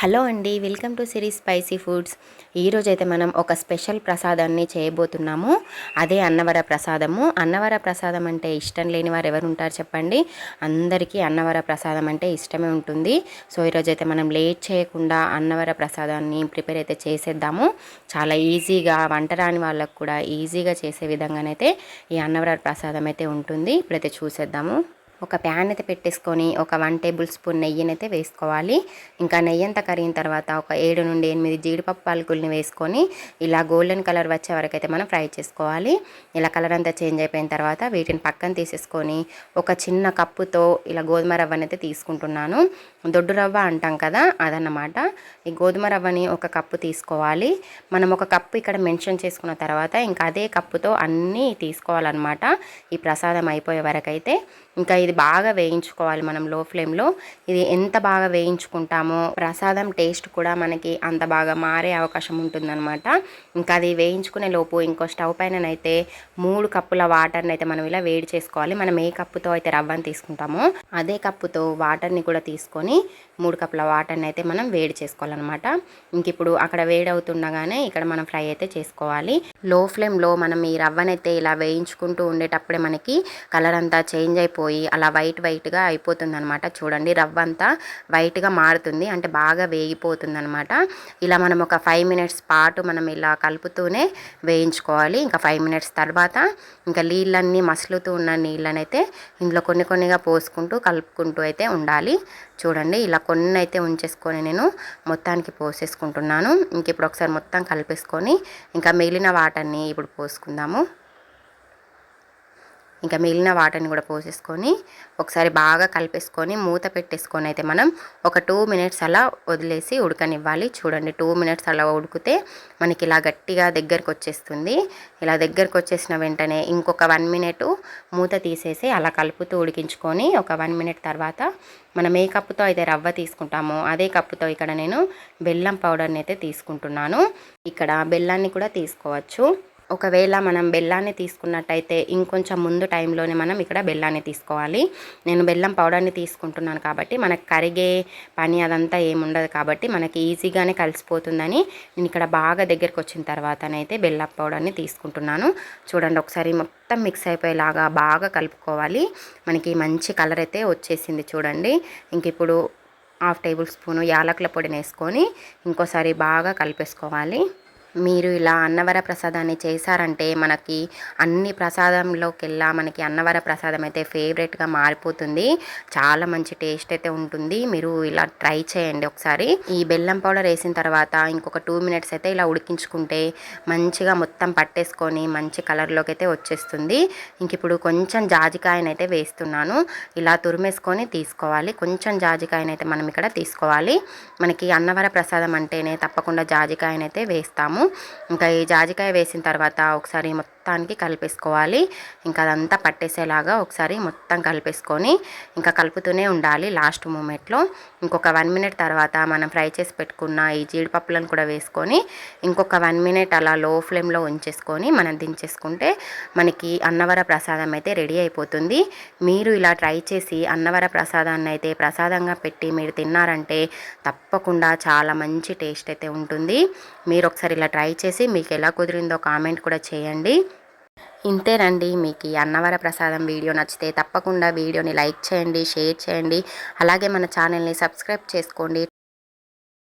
Hello అండి, welcome to Siri spicy foods. ఈరోజైతే మనం ఒక స్పెషల్ ప్రసాదాన్ని చేయబోతున్నాము. అదే అన్నవర ప్రసాదము. అన్నవర ప్రసాదం అంటే ఇష్టం లేని వారు ఎవరు ఉంటారు చెప్పండి? అందరికీ అన్నవర ప్రసాదం అంటే ఇష్టమే ఉంటుంది. సో ఈరోజైతే మనం లేట్ చేయకుండా అన్నవర ప్రసాదాన్ని ప్రిపేర్ అయితే చేసేద్దాము. చాలా ఈజీగా, వంట రాని వాళ్ళకు కూడా ఈజీగా చేసే విధంగానైతే ఈ అన్నవర ప్రసాదం అయితే ఉంటుంది. ఇప్పుడైతే చూసేద్దాము. ఒక ప్యాన్ అయితే పెట్టేసుకొని ఒక 1 టేబుల్ స్పూన్ నెయ్యిని అయితే వేసుకోవాలి. ఇంకా నెయ్యి అంతా కరిగిన తర్వాత ఒక 7 నుండి 8 జీడిపప్పు పలుకుల్ని వేసుకొని ఇలా గోల్డెన్ కలర్ వచ్చే వరకు అయితే మనం ఫ్రై చేసుకోవాలి. ఇలా కలర్ అంతా చేంజ్ అయిపోయిన తర్వాత వీటిని పక్కన తీసేసుకొని ఒక చిన్న కప్పుతో ఇలా గోధుమ రవ్వని అయితే తీసుకుంటున్నాను. దొడ్డు రవ్వ అంటాం కదా, అదన్నమాట. ఈ గోధుమ రవ్వని ఒక కప్పు తీసుకోవాలి. మనం ఒక కప్పు ఇక్కడ మెన్షన్ చేసుకున్న తర్వాత ఇంకా అదే కప్పుతో అన్నీ తీసుకోవాలన్నమాట ఈ ప్రసాదం అయిపోయే వరకు అయితే. ఇంకా ఇది బాగా వేయించుకోవాలి మనం లో ఫ్లేమ్లో. ఇది ఎంత బాగా వేయించుకుంటామో ప్రసాదం టేస్ట్ కూడా మనకి అంత బాగా మారే అవకాశం ఉంటుందన్నమాట. ఇంకా అది వేయించుకునే లోపు ఇంకో స్టవ్ పైననైతే 3 కప్పుల వాటర్ని అయితే మనం ఇలా వేడి చేసుకోవాలి. మనం ఏ కప్పుతో అయితే రవ్వని తీసుకుంటామో అదే కప్పుతో వాటర్ని కూడా తీసుకొని 3 కప్పుల వాటర్ని అయితే మనం వేడి చేసుకోవాలన్నమాట. ఇంక ఇప్పుడు అక్కడ వేడి అవుతుండగానే ఇక్కడ మనం ఫ్రై అయితే చేసుకోవాలి. లో ఫ్లేమ్లో మనం ఈ రవ్వనైతే ఇలా వేయించుకుంటూ ఉండేటప్పుడే మనకి కలర్ అంతా చేంజ్ అయిపోయి అలా వైట్గా అయిపోతుంది అనమాట. చూడండి, రవ్వ అంతా వైట్గా మారుతుంది, అంటే బాగా వేగిపోతుంది అనమాట. ఇలా మనం ఒక 5 మినిట్స్ పాటు మనం ఇలా కలుపుతూనే వేయించుకోవాలి. ఇంకా 5 మినిట్స్ తర్వాత ఇంకా నీళ్ళన్నీ మసులుతూ ఉన్న నీళ్ళనైతే ఇందులో కొన్నిగా పోసుకుంటూ కలుపుకుంటూ అయితే ఉండాలి. చూడండి, ఇలా కొన్ని అయితే ఉంచేసుకొని నేను మొత్తానికి పోసేసుకుంటున్నాను. ఇంక ఇప్పుడు ఒకసారి మొత్తం కలిపేసుకొని ఇంకా మిగిలిన వాటర్ని ఇప్పుడు పోసుకుందాము. ఇంకా మిగిలిన వాటర్ని కూడా పోసేసుకొని ఒకసారి బాగా కలిపేసుకొని మూత పెట్టేసుకొని అయితే మనం ఒక 2 మినిట్స్ అలా వదిలేసి ఉడకనివ్వాలి. చూడండి, 2 మినిట్స్ అలా ఉడికితే మనకి ఇలా గట్టిగా దగ్గరకు వచ్చేస్తుంది. ఇలా దగ్గరకు వచ్చేసిన వెంటనే ఇంకొక 1 మినిట్ మూత తీసేసి అలా కలుపుతూ ఉడికించుకొని ఒక 1 మినిట్ తర్వాత మనం ఏ కప్పుతో అయితే రవ్వ తీసుకుంటామో అదే కప్పుతో ఇక్కడ నేను బెల్లం పౌడర్ని అయితే తీసుకుంటున్నాను. ఇక్కడ బెల్లాన్ని కూడా తీసుకోవచ్చు. ఒకవేళ మనం బెల్లాన్ని తీసుకున్నట్టయితే ఇంకొంచెం ముందు టైంలోనే మనం ఇక్కడ బెల్లాన్ని తీసుకోవాలి. నేను బెల్లం పౌడర్ని తీసుకుంటున్నాను కాబట్టి మనకు కరిగే పని అదంతా ఏముండదు కాబట్టి మనకి ఈజీగానే కలిసిపోతుందని నేను ఇక్కడ బాగా దగ్గరికి వచ్చిన తర్వాతనైతే బెల్లం పౌడర్ని తీసుకుంటున్నాను. చూడండి, ఒకసారి మొత్తం మిక్స్ అయిపోయేలాగా బాగా కలుపుకోవాలి. మనకి మంచి కలర్ అయితే వచ్చేసింది చూడండి. ఇంక ఇప్పుడు 1/2 టేబుల్ స్పూను యాలకుల పొడిని వేసుకొని ఇంకోసారి బాగా కలిపేసుకోవాలి. మీరు ఇలా అన్నవర ప్రసాదాన్ని చేశారంటే మనకి అన్ని ప్రసాదంలోకెల్లా మనకి అన్నవర ప్రసాదం అయితే ఫేవరెట్గా మారిపోతుంది. చాలా మంచి టేస్ట్ అయితే ఉంటుంది. మీరు ఇలా ట్రై చేయండి ఒకసారి. ఈ బెల్లం పౌడర్ వేసిన తర్వాత ఇంకొక 2 మినిట్స్ అయితే ఇలా ఉడికించుకుంటే మంచిగా మొత్తం పట్టేసుకొని మంచి కలర్లోకి అయితే వచ్చేస్తుంది. ఇంక ఇప్పుడు కొంచెం జాజికాయనైతే వేస్తున్నాను. ఇలా తురిమేసుకొని తీసుకోవాలి. కొంచెం జాజికాయనైతే మనం ఇక్కడ తీసుకోవాలి. మనకి అన్నవర ప్రసాదం అంటేనే తప్పకుండా జాజికాయనైతే వేస్తాము. ఇంకా ఈ జాజికాయ వేసిన తర్వాత ఒకసారి మొత్తానికి కలిపేసుకోవాలి. ఇంకా అదంతా పట్టేసేలాగా ఒకసారి మొత్తం కలిపేసుకొని ఇంకా కలుపుతూనే ఉండాలి. లాస్ట్ మూమెంట్లో ఇంకొక 1 మినిట్ తర్వాత మనం ఫ్రై చేసి పెట్టుకున్న ఈ జీడిపప్పులను కూడా వేసుకొని ఇంకొక 1 మినిట్ అలా లో ఫ్లేమ్లో ఉంచేసుకొని మనం దించేసుకుంటే మనకి అన్నవర ప్రసాదం అయితే రెడీ అయిపోతుంది. మీరు ఇలా ట్రై చేసి అన్నవర ప్రసాదాన్ని అయితే ప్రసాదంగా పెట్టి మీరు తిన్నారంటే తప్పకుండా చాలా మంచి టేస్ట్ అయితే ఉంటుంది. మీరు ఒకసారి ఇలా ట్రై చేసి మీకు ఎలా కుదిరిందో కామెంట్ కూడా చేయండి. ఇంతేనండి. మీకు ఈ అన్నవర ప్రసాదం వీడియో నచ్చితే తప్పకుండా వీడియోని లైక్ చేయండి, షేర్ చేయండి. అలాగే మన ఛానల్ని సబ్స్క్రైబ్ చేసుకోండి.